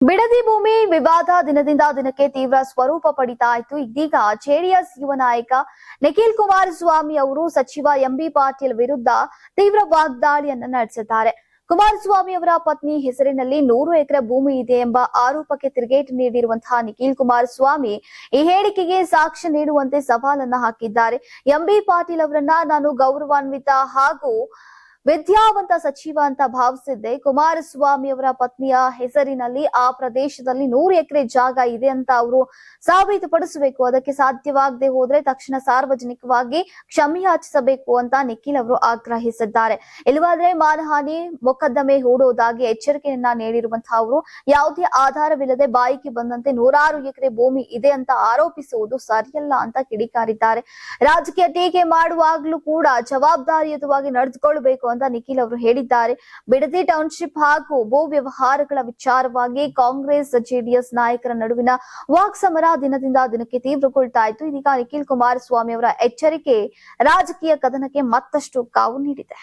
ಬಿಡದಿ ಭೂಮಿ ವಿವಾದ ದಿನದಿಂದ ದಿನಕ್ಕೆ ತೀವ್ರ ಸ್ವರೂಪ ಪಡಿತಾ ಇತ್ತು. ಇದೀಗ ಜೆಡಿಎಸ್ ಯುವ ನಾಯಕ ನಿಖಿಲ್ ಕುಮಾರಸ್ವಾಮಿ ಅವರು ಸಚಿವ ಎಂಬಿ ಪಾಟೀಲ್ ವಿರುದ್ಧ ತೀವ್ರ ವಾಗ್ದಾಳಿಯನ್ನ ನಡೆಸಿದ್ದಾರೆ. ಕುಮಾರಸ್ವಾಮಿ ಅವರ ಪತ್ನಿ ಹೆಸರಿನಲ್ಲಿ 100 ಎಕರೆ ಭೂಮಿ ಇದೆ ಎಂಬ ಆರೋಪಕ್ಕೆ ತಿರುಗೇಟು ನೀಡಿರುವಂತಹ ನಿಖಿಲ್ ಕುಮಾರಸ್ವಾಮಿ ಈ ಹೇಳಿಕೆಗೆ ಸಾಕ್ಷ್ಯ ನೀಡುವಂತೆ ಸವಾಲನ್ನ ಹಾಕಿದ್ದಾರೆ. ಎಂಬಿ ಪಾಟೀಲ್ ಅವರನ್ನ ನಾನು ಗೌರವಾನ್ವಿತ ಹಾಗೂ ವಿದ್ಯಾವಂತ ಸಚಿವ ಅಂತ ಭಾವಿಸಿದ್ದೆ. ಕುಮಾರಸ್ವಾಮಿ ಅವರ ಪತ್ನಿಯ ಹೆಸರಿನಲ್ಲಿ ಆ ಪ್ರದೇಶದಲ್ಲಿ 100 ಎಕರೆ ಜಾಗ ಇದೆ ಅಂತ ಅವರು ಸಾಬೀತುಪಡಿಸಬೇಕು. ಅದಕ್ಕೆ ಸಾಧ್ಯವಾಗದೆ ಹೋದ್ರೆ ತಕ್ಷಣ ಸಾರ್ವಜನಿಕವಾಗಿ ಕ್ಷಮೆಯಾಚಿಸಬೇಕು ಅಂತ ನಿಖಿಲ್ ಅವರು ಆಗ್ರಹಿಸಿದ್ದಾರೆ. ಇಲ್ಲವಾದ್ರೆ ಮಾನಹಾನಿ ಮೊಕದ್ದಮೆ ಹೂಡೋದಾಗಿ ಎಚ್ಚರಿಕೆಯನ್ನ ನೀಡಿರುವಂತಹ ಅವರು ಯಾವುದೇ ಆಧಾರವಿಲ್ಲದೆ ಬಾಯಿಗೆ ಬಂದಂತೆ 100 ಎಕರೆ ಭೂಮಿ ಇದೆ ಅಂತ ಆರೋಪಿಸುವುದು ಸರಿಯಲ್ಲ ಅಂತ ಕಿಡಿಕಾರಿದ್ದಾರೆ. ರಾಜಕೀಯ ಟೀಕೆ ಮಾಡುವಾಗಲೂ ಕೂಡ ಜವಾಬ್ದಾರಿಯುತವಾಗಿ ನಡೆದುಕೊಳ್ಳಬೇಕು ಅಂತ ನಿಖಿಲ್ ಅವರು ಹೇಳಿದ್ದಾರೆ. ಬಿಡದಿ ಟೌನ್ಶಿಪ್ ಹಾಗೂ ಭೂ ವ್ಯವಹಾರಗಳ ವಿಚಾರವಾಗಿ ಕಾಂಗ್ರೆಸ್ ಜೆಡಿಎಸ್ ನಾಯಕರ ನಡುವಿನ ವಾಕ್ಸಮರ ದಿನದಿಂದ ದಿನಕ್ಕೆ ತೀವ್ರಗೊಳ್ತಾ ಇತ್ತು. ಇದೀಗ ನಿಖಿಲ್ ಕುಮಾರಸ್ವಾಮಿ ಅವರ ಎಚ್ಚರಿಕೆ ರಾಜಕೀಯ ಕದನಕ್ಕೆ ಮತ್ತಷ್ಟು ಕಾವು ನೀಡಿದೆ.